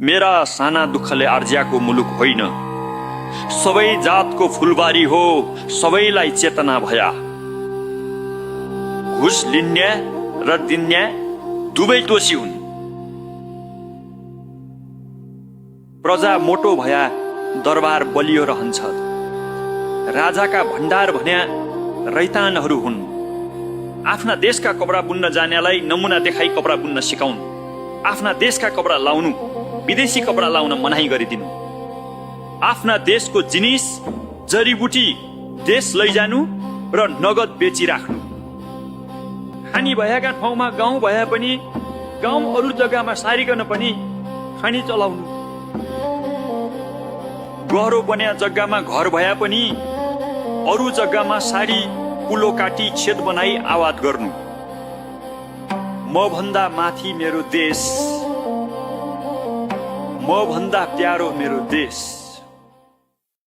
मेरा साना दुःखले आर्ज्याको मुलुक होइन, सबै जातको फुलबारी हो, सबैलाई चेतना भया। घुस लिन्या र दिन्या दुवै दोषी हुन्। प्रजा मोटो भया दरबार बलियो रहन्छ। राजाका भण्डार भन्या रैतानहरू हुन्। आफ्ना देशका कपडा बुन्न जान्यालाई नमुना देखाई कपडा बुन्न सिकाउनु, आफ्ना देशका कपडा लाउनु, विदेशी कपडा लाउन मनाही गरिदिनु, आफ्ना देशको जिनिस जडीबुटी देश लैजानु र नगद बेचिराख्नु। खानी भएका ठाउँमा गाउँ भए पनि गाउँ अरू जग्गामा सारिकन पनि खानी चलाउनु। गह्रो बन्या जग्गामा घर भए पनि अरू जग्गामा सारी कुलो काटी छेद बनाई आवाज गर्नु। म भन्दा माथि मेरो देश, म भन्दा प्यारो मेरो देश।